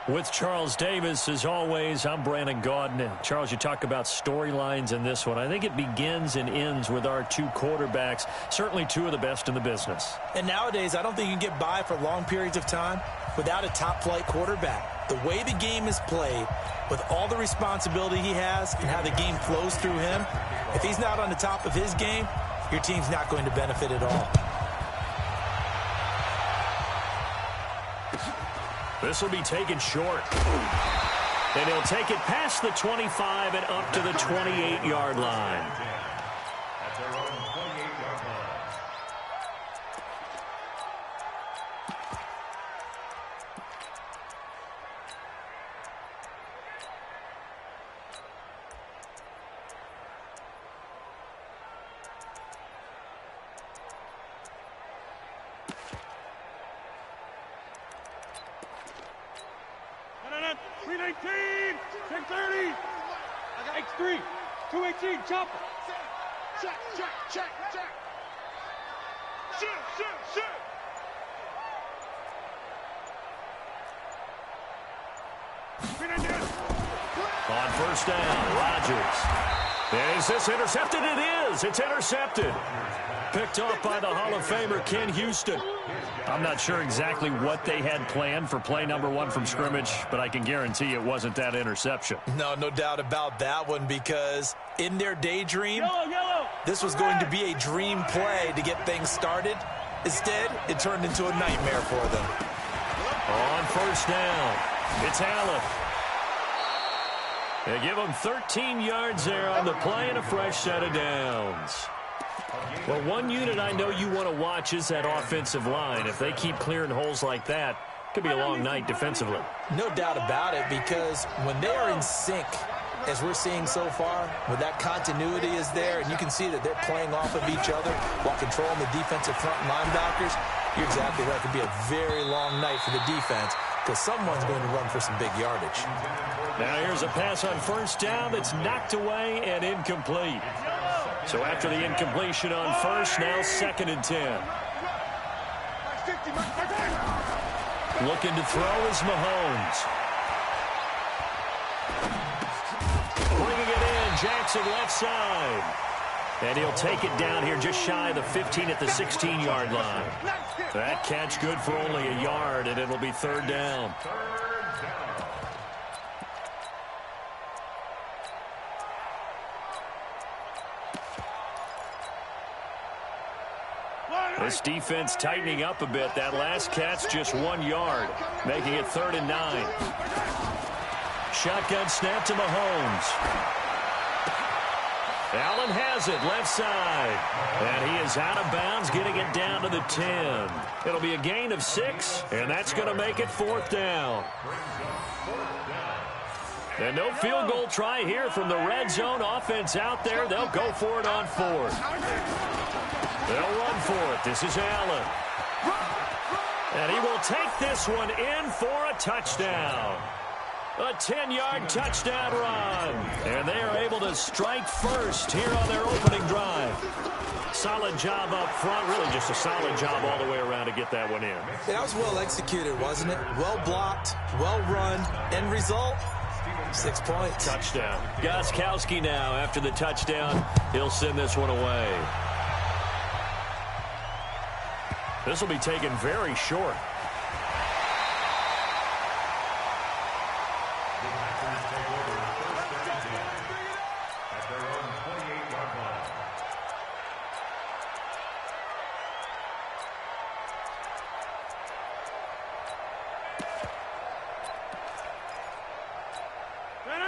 With Charles Davis, as always, I'm Brandon Gaudin. Charles, you talk about storylines in this one. I think it begins and ends with our two quarterbacks, certainly two of the best in the business. And nowadays, I don't think you can get by for long periods of time without a top-flight quarterback. The way the game is played, with all the responsibility he has and how the game flows through him, if he's not on the top of his game, your team's not going to benefit at all. This will be taken short. And he'll take it past the 25 and up to the 28-yard line. At their own 28-yard line. X3, 218, chopper. Check. Shoot. On first down, Rodgers. Is this intercepted? It is. It's intercepted. Picked off by the Hall of Famer, Ken Houston. I'm not sure exactly what they had planned for play number one from scrimmage, but I can guarantee it wasn't that interception. No doubt about that one, because in their daydream, this was going to be a dream play to get things started. Instead, it turned into a nightmare for them. On first down, it's Allen. They give him 13 yards there on the play and a fresh set of downs. Well, one unit I know you want to watch is that offensive line. If they keep clearing holes like that, it could be a long night defensively. No doubt about it, because when they are in sync, as we're seeing so far, when that continuity is there, and you can see that they're playing off of each other while controlling the defensive front linebackers, you're exactly right. It could be a very long night for the defense, because someone's going to run for some big yardage. Now here's a pass on first down that's knocked away and incomplete. So after the incompletion on first, now 2nd and 10. Looking to throw is Mahomes. Bringing it in, Jackson left side. And he'll take it down here just shy of the 15 at the 16-yard line. That catch good for only a yard, and it'll be 3rd down. This defense tightening up a bit. That last catch just 1 yard, making it 3rd and 9. Shotgun snap to Mahomes. Allen has it, left side. And he is out of bounds, getting it down to the 10. It'll be a gain of 6, and that's going to make it 4th down. And no field goal try here from the red zone offense out there. They'll go for it on 4th. They'll run for it. This is Allen. And he will take this one in for a touchdown. A 10-yard touchdown run. And they are able to strike first here on their opening drive. Solid job up front. Really just a solid job all the way around to get that one in. That was well executed, wasn't it? Well blocked, well run. End result, 6 points. Touchdown. Gostkowski now after the touchdown. He'll send this one away. This will be taken very short.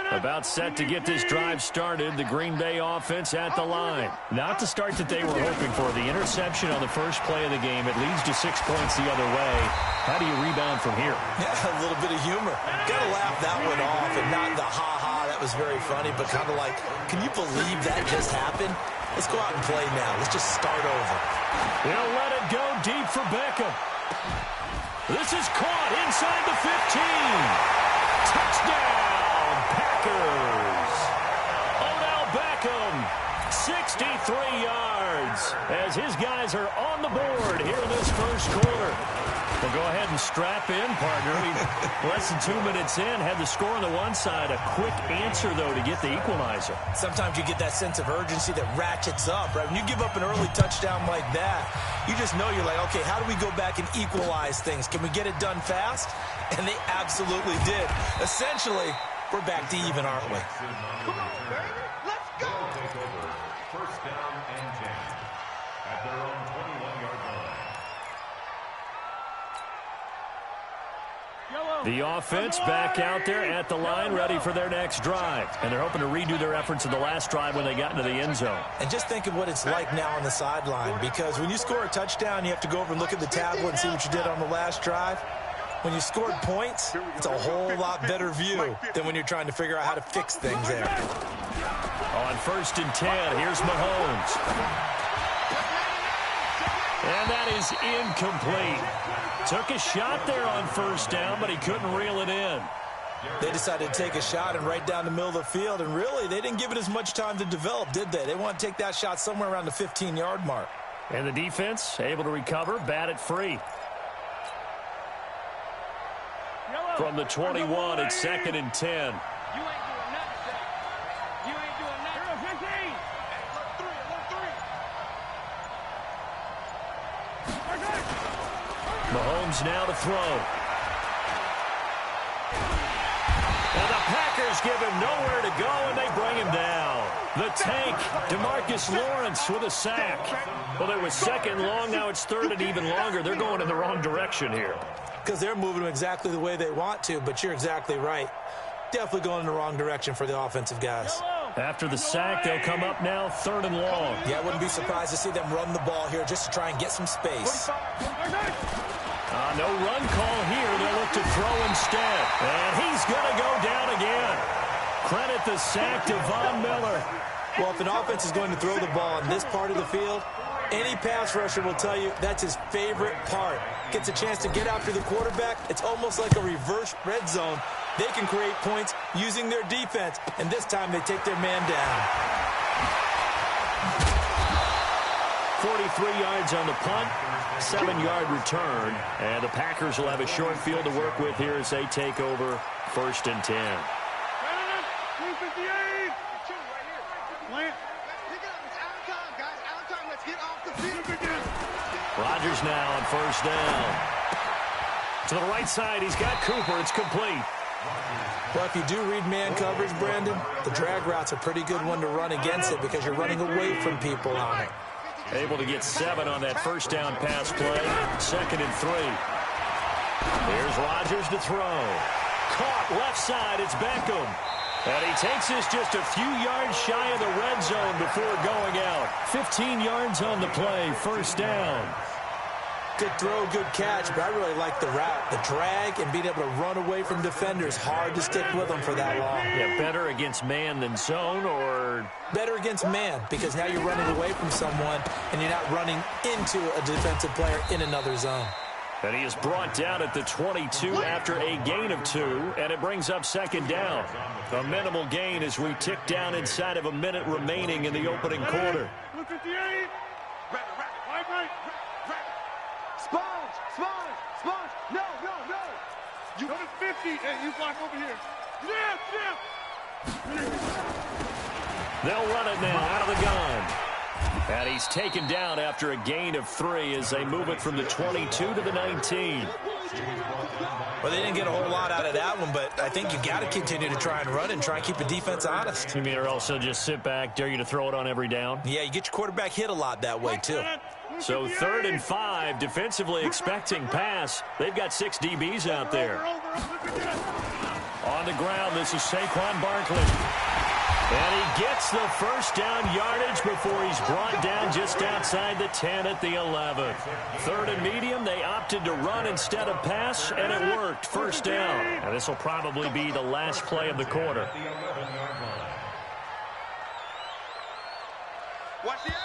About set to get this drive started. The Green Bay offense at the line. Not the start that they were hoping for. The interception on the first play of the game. It leads to 6 points the other way. How do you rebound from here? Yeah, a little bit of humor. Got to laugh that one off, and not the ha-ha. That was very funny, but kind of like, can you believe that just happened? Let's go out and play now. Let's just start over. They'll let it go deep for Beckham. This is caught inside the 15. Touchdown, Packers. Beckham. 63 yards as his guys are on the board here in this first quarter. Well, go ahead and strap in, partner. Less than 2 minutes in, had the score on the one side. A quick answer, though, to get the equalizer. Sometimes you get that sense of urgency that ratchets up, right? When you give up an early touchdown like that, you just know you're like, okay, how do we go back and equalize things? Can we get it done fast? And they absolutely did. Essentially, we're back to even, aren't we? Come on, baby. Let's go. First down and 10 at their own 21-yard line. The offense back out there at the line, ready for their next drive. And they're hoping to redo their efforts in the last drive when they got into the end zone. And just think of what it's like now on the sideline, because when you score a touchdown, you have to go over and look at the tablet and see what you did on the last drive. When you scored points, it's a whole lot better view than when you're trying to figure out how to fix things there. On 1st and 10, here's Mahomes. And that is incomplete. Took a shot there on 1st down, but he couldn't reel it in. They decided to take a shot and right down the middle of the field, and really, they didn't give it as much time to develop, did they? They want to take that shot somewhere around the 15-yard mark. And the defense able to recover, bat it free. From the 21, it's 2nd and 10. You ain't doing nothing, Zach. You ain't doing nothing. 15. Mahomes now to throw. And the Packers give him nowhere to go, and they bring him down. The tank, DeMarcus Lawrence with a sack. Well, it was 2nd long, now it's 3rd and even longer. They're going in the wrong direction here. Because they're moving them exactly the way they want to, but you're exactly right. Definitely going in the wrong direction for the offensive guys. After the sack, they'll come up now 3rd and long. Yeah, I wouldn't be surprised to see them run the ball here just to try and get some space. No run call here. They'll look to throw instead. And he's going to go down again. Credit the sack to Von Miller. Well, if an offense is going to throw the ball in this part of the field, any pass rusher will tell you that's his favorite part. Gets a chance to get after the quarterback. It's almost like a reverse red zone. They can create points using their defense, and this time they take their man down. 43 yards on the punt, 7-yard return, and the Packers will have a short field to work with here as they take over 1st and 10. 358. Plant. Rodgers now on 1st down. To the right side, he's got Cooper. It's complete. Well, if you do read man coverage, Brandon, the drag route's a pretty good one to run against it because you're running away from people on it. Able to get 7 on that 1st down pass play. 2nd and 3. Here's Rodgers to throw. Caught left side. It's Beckham. And he takes this just a few yards shy of the red zone before going out. 15 yards on the play. 1st down. Good throw, good catch, but I really like the route. The drag and being able to run away from defenders. Hard to stick with them for that long. Yeah, better against man than zone, or? Better against man, because now you're running away from someone and you're not running into a defensive player in another zone. And he is brought down at the 22 after a gain of 2, and it brings up 2nd down. A minimal gain as we tick down inside of a minute remaining in the opening quarter. 58. Right. Sponge. No. You go to 50. Hey, you block over here. Yeah. They'll run it now out of the gun. And he's taken down after a gain of 3 as they move it from the 22 to the 19. Well, they didn't get a whole lot out of that one, but I think you got to continue to try and run and try and keep the defense honest. You mean or also just sit back, dare you to throw it on every down? Yeah, you get your quarterback hit a lot that way, too. So 3rd and 5, defensively expecting pass. They've got 6 DBs out there. On the ground, this is Saquon Barkley. And he gets the 1st down yardage before he's brought down just outside the 10 at the 11. 3rd and medium, they opted to run instead of pass, and it worked. 1st down. And this will probably be the last play of the quarter. Watch the eye.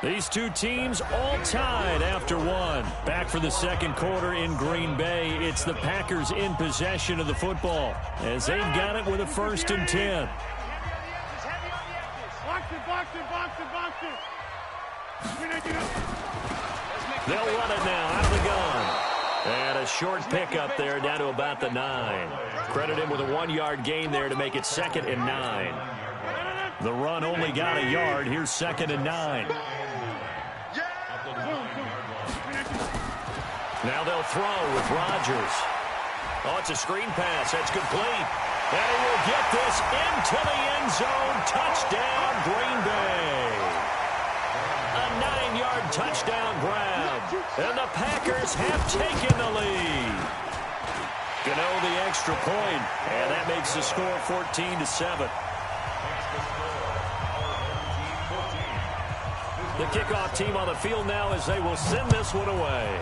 These two teams all tied after 1. Back for the 2nd quarter in Green Bay. It's the Packers in possession of the football as they've got it with a 1st and 10. They'll run it now out of the gun. And a short pickup there down to about the 9. Credit him with a 1-yard gain there to make it 2nd and 9. The run only got a yard. Here's 2nd and 9. Now they'll throw with Rodgers. Oh, it's a screen pass. That's complete. And he will get this into the end zone. Touchdown, Green Bay. A 9-yard touchdown grab. And the Packers have taken the lead. Gano the extra point, and that makes the score 14-7. The kickoff team on the field now as they will send this one away.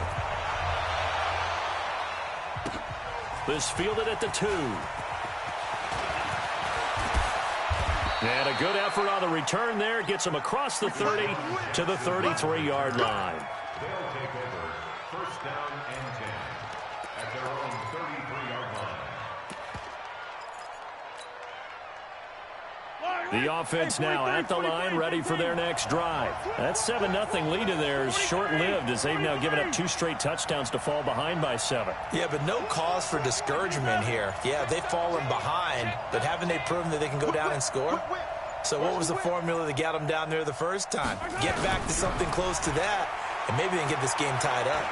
This fielded at the 2. And a good effort on the return there. Gets them across the 30 to the 33-yard line. They'll take over 1st down and 10 at their own 33-yard line. The offense now at the line, ready for their next drive. That 7-0 lead of theirs short-lived as they've now given up 2 straight touchdowns to fall behind by 7. Yeah, but no cause for discouragement here. Yeah, they've fallen behind, but haven't they proven that they can go down and score? So what was the formula that got them down there the first time? Get back to something close to that, and maybe they can get this game tied up.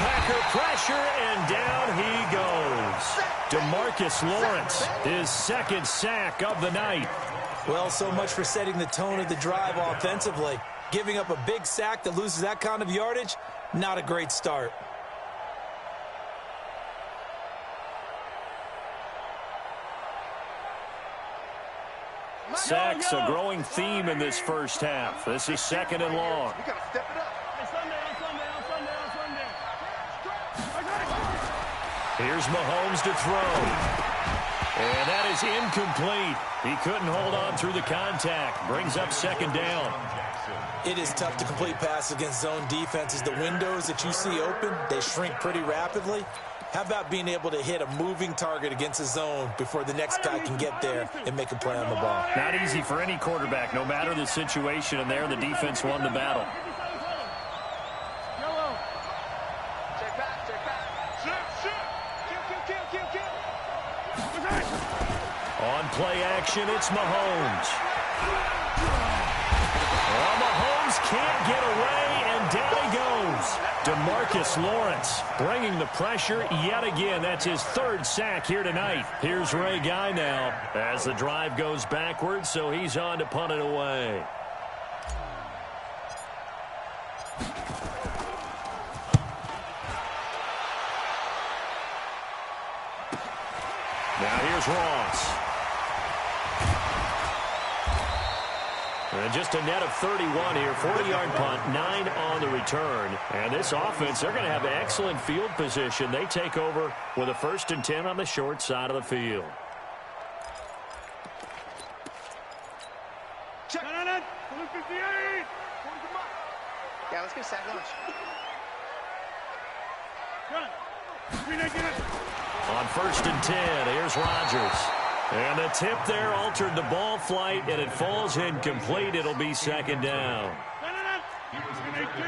Packer pressure, and down he goes. DeMarcus Lawrence, his 2nd sack of the night. Well, so much for setting the tone of the drive offensively. Giving up a big sack that loses that kind of yardage, not a great start. Sacks a growing theme in this first half. This is 2nd and long. You gotta step it up. Here's Mahomes to throw. And that is incomplete. He couldn't hold on through the contact. Brings up 2nd down. It is tough to complete passes against zone defenses. The windows that you see open, they shrink pretty rapidly. How about being able to hit a moving target against a zone before the next guy can get there and make a play on the ball? Not easy for any quarterback, no matter the situation, and there the defense won the battle. On play action, it's Mahomes. Oh, Mahomes can't get away, and down he goes. DeMarcus Lawrence bringing the pressure yet again. That's his 3rd sack here tonight. Here's Ray Guy now as the drive goes backwards, so he's on to punt it away. Now here's Ross. And just a net of 31 here, 40-yard punt, 9 on the return. And this offense, they're going to have excellent field position. They take over with a 1st and 10 on the short side of the field. Check. Yeah, let's get sack lunch. On 1st and 10, here's Rodgers. And the tip there altered the ball flight, and it falls incomplete. It'll be 2nd down.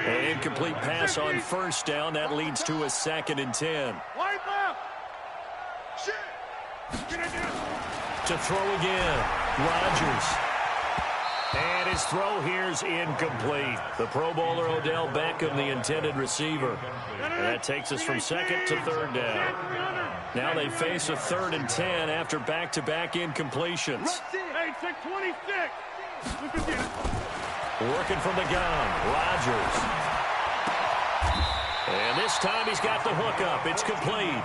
An incomplete pass on 1st down. That leads to a 2nd and 10. To throw again, Rodgers. And his throw here's incomplete. The Pro Bowler Odell Beckham, the intended receiver. And that takes us from 2nd to 3rd down. Now they face a 3rd and 10 after back-to-back incompletions. Hey, check 26. Working from the gun, Rodgers. And this time he's got the hook up. It's complete.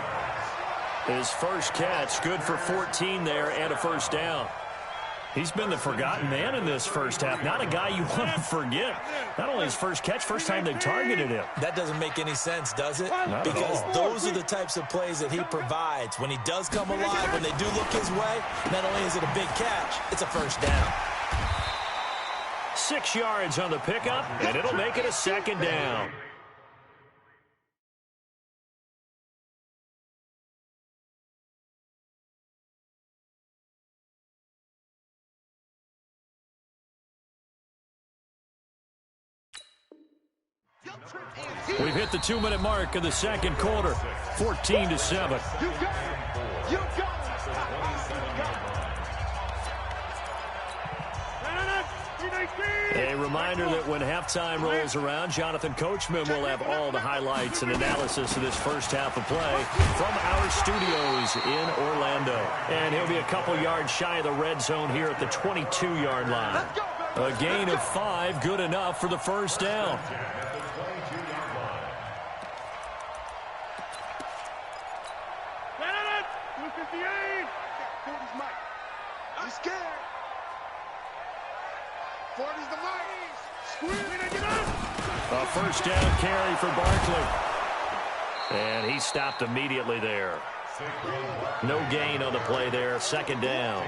His first catch, good for 14 there and a 1st down. He's been the forgotten man in this first half. Not a guy you want to forget. Not only his first catch, first time they targeted him. That doesn't make any sense, does it? Not because at all. those are the types of plays that he provides. When he does come alive, when they do look his way, not only is it a big catch, it's a 1st down. 6 yards on the pickup, and it'll make it a 2nd down. We've hit the 2-minute mark of the second quarter. 14-7. You got it. You got it. A reminder that when halftime rolls around, Jonathan Coachman will have all the highlights and analysis of this first half of play from our studios in Orlando. And he'll be a couple yards shy of the red zone here at the 22-yard line. A gain of 5, good enough for the first down. He's scared. 40's the mic. A first down carry for Barkley. And he stopped immediately there. No gain on the play there. Second down.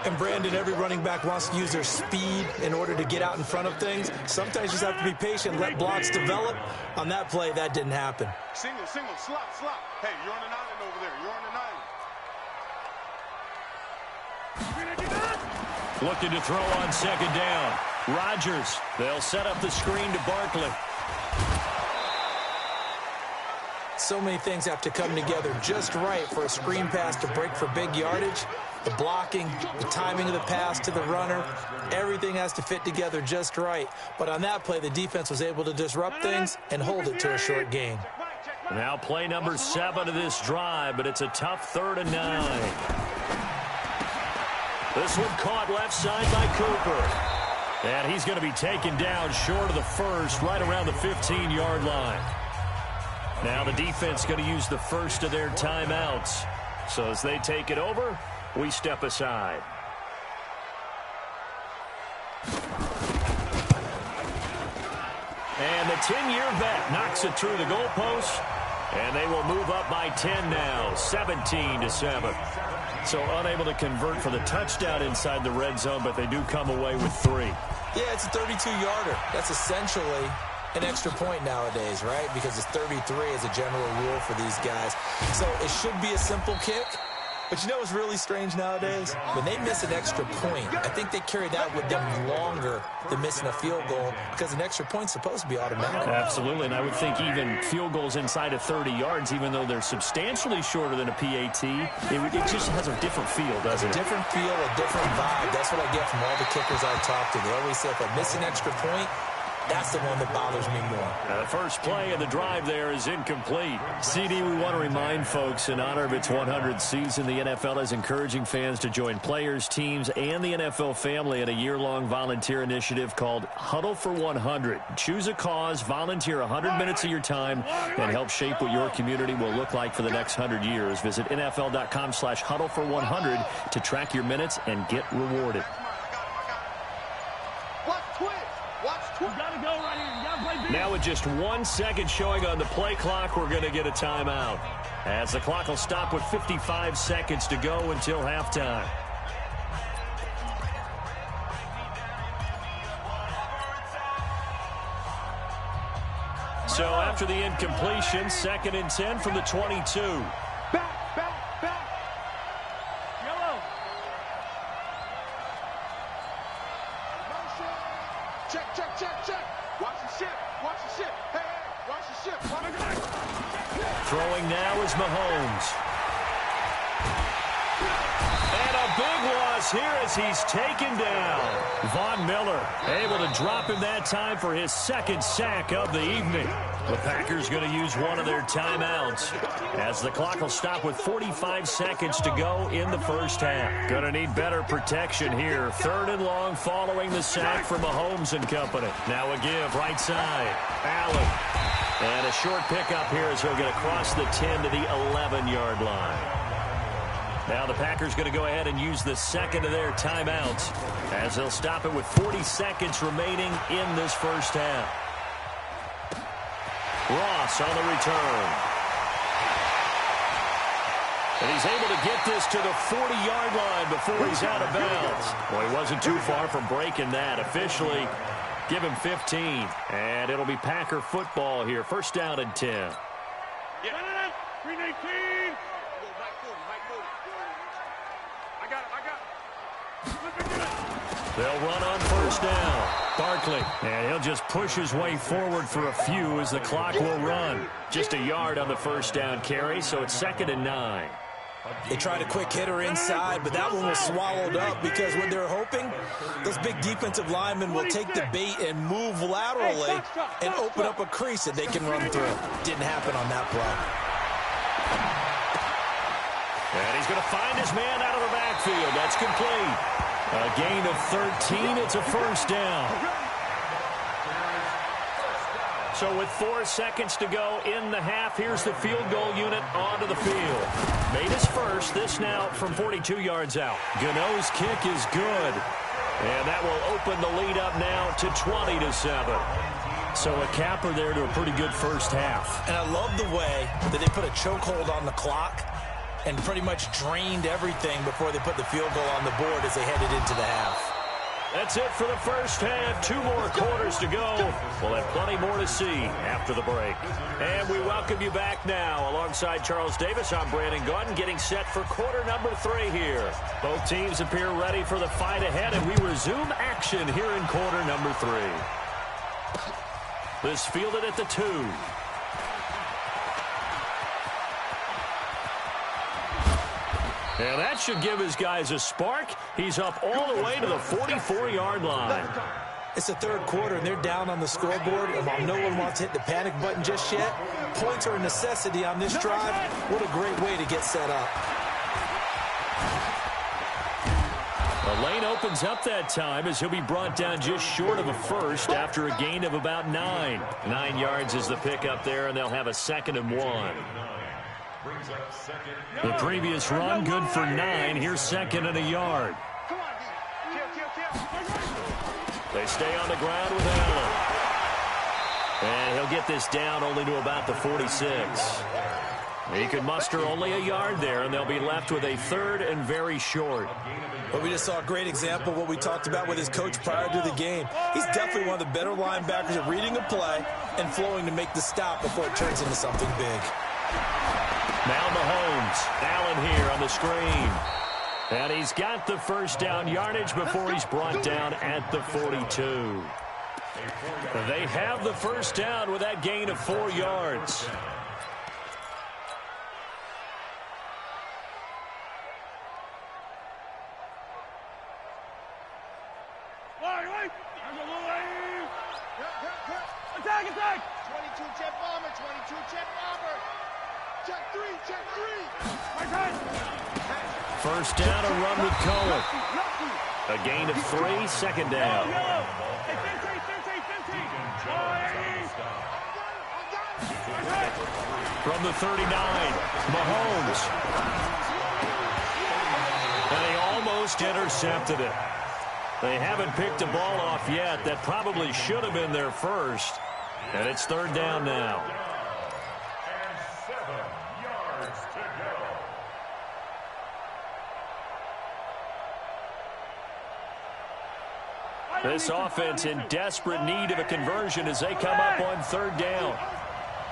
And Brandon, every running back wants to use their speed in order to get out in front of things. Sometimes you just have to be patient, let blocks develop. On that play, that didn't happen. Single, slot. Hey, you're on an island over there. You're on an island. Looking to throw on second down. Rodgers. They'll set up the screen to Barkley. So many things have to come together just right for a screen pass to break for big yardage. The blocking, the timing of the pass to the runner, everything has to fit together just right. But on that play, the defense was able to disrupt things and hold it to a short gain. Now play number 7 of this drive, but it's a tough 3rd and 9. This one caught left side by Cooper. And he's going to be taken down short of the first, right around the 15-yard line. Now the defense going to use the first of their timeouts. So as they take it over, we step aside. And the 10-year vet knocks it through the goalpost. And they will move up by 10 now, 17-7. So unable to convert for the touchdown inside the red zone, but they do come away with 3. Yeah, it's a 32-yarder. That's essentially an extra point nowadays, right? Because it's 33 as a general rule for these guys. So it should be a simple kick. But you know what's really strange nowadays? When they miss an extra point, I think they carry that with them longer than missing a field goal because an extra point's supposed to be automatic. Absolutely, and I would think even field goals inside of 30 yards, even though they're substantially shorter than a PAT, it just has a different feel, doesn't it? A different feel, a different vibe. That's what I get from all the kickers I talk to. They always say if I miss an extra point, that's the one that bothers me more. The first play of the drive there is incomplete. CD, we want to remind folks in honor of its 100th season, the NFL is encouraging fans to join players, teams, and the NFL family in a year-long volunteer initiative called Huddle for 100. Choose a cause, volunteer 100 minutes of your time, and help shape what your community will look like for the next 100 years. Visit NFL.com/huddle for 100 to track your minutes and get rewarded. Now with just 1 second showing on the play clock, we're going to get a timeout. As the clock will stop with 55 seconds to go until halftime. So after the incompletion, 2nd and 10 from the 22. Back. Yellow. Check. Watch the ship. Hey, watch the ship. Throwing now is Mahomes. And a big loss here as he's taken down. Von Miller able to drop him that time for his 2nd sack of the evening. The Packers going to use one of their timeouts as the clock will stop with 45 seconds to go in the first half. Going to need better protection here. 3rd and long following the sack from Mahomes and company. Now a give right side. Allen. And a short pickup here as he'll get across the 10 to the 11-yard line. Now the Packers going to go ahead and use the 2nd of their timeouts as they'll stop it with 40 seconds remaining in this first half. Ross on the return. And he's able to get this to the 40-yard line before he's out of bounds. Well, he wasn't too far from breaking that. Officially, give him 15. And it'll be Packer football here. First down and 10. Yeah. 319. I got it. They'll run on first down. Barkley, and he'll just push his way forward for a few as the clock will run. Just a yard on the first down carry, so it's 2nd and 9. They tried a quick hitter inside, but that one was swallowed up because what they're hoping, those big defensive linemen will take the bait and move laterally and open up a crease that they can run through. Didn't happen on that play. And he's going to find his man out of the backfield. That's complete. A gain of 13. It's a first down. So with 4 seconds to go in the half, here's the field goal unit onto the field. Made his first. This now from 42 yards out. Gano's kick is good. And that will open the lead up now to 20-7. So a capper there to a pretty good first half. And I love the way that they put a chokehold on the clock and pretty much drained everything before they put the field goal on the board as they headed into the half. That's it for the first half. 2 more quarters to go. We'll have plenty more to see after the break. And we welcome you back now. Alongside Charles Davis, I'm Brandon Gaudin, getting set for quarter number 3 here. Both teams appear ready for the fight ahead, and we resume action here in quarter number 3. This fielded at the 2. And that should give his guys a spark. He's up all the way to the 44-yard line. It's the third quarter, and they're down on the scoreboard. And while no one wants to hit the panic button just yet, points are a necessity on this drive. What a great way to get set up. The lane opens up that time as he'll be brought down just short of a first after a gain of about 9. 9 yards is the pickup there, and they'll have a 2nd and 1. The previous run, good for 9. Here's 2nd and a yard. They stay on the ground with Allen. And he'll get this down only to about the 46. He can muster only a yard there, and they'll be left with a 3rd and very short. But we just saw a great example of what we talked about with his coach prior to the game. He's definitely one of the better linebackers at reading a play and flowing to make the stop before it turns into something big. Now Mahomes, Allen here on the screen. And he's got the first down yardage before he's brought down at the 42. They have the first down with that gain of 4 yards. Attack! 22 jet bomber, 22 jet bomber. Check 3. First down, a run with Cohen. A gain of 3, 2nd down. From the 39, Mahomes. And he almost intercepted it. They haven't picked the ball off yet. That probably should have been their first. And it's 3rd down now. And 7 yards to go. This offense in desperate need of a conversion as they come up on 3rd down.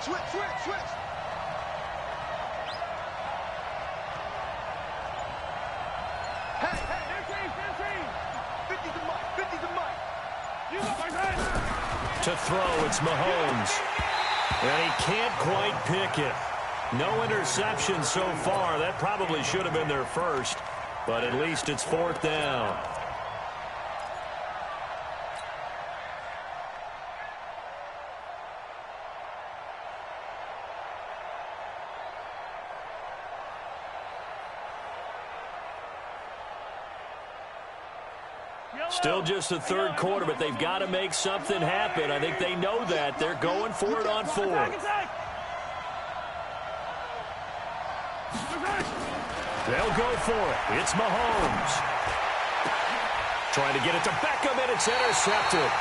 Switch. Hey, 50's a mic. To throw, it's Mahomes. And he can't quite pick it. No interception so far. That probably should have been their first. But at least it's 4th down. Still just the 3rd quarter, but they've got to make something happen. I think they know that. They're going for it on 4th. They'll go for it. It's Mahomes. Trying to get it to Beckham, and it's intercepted.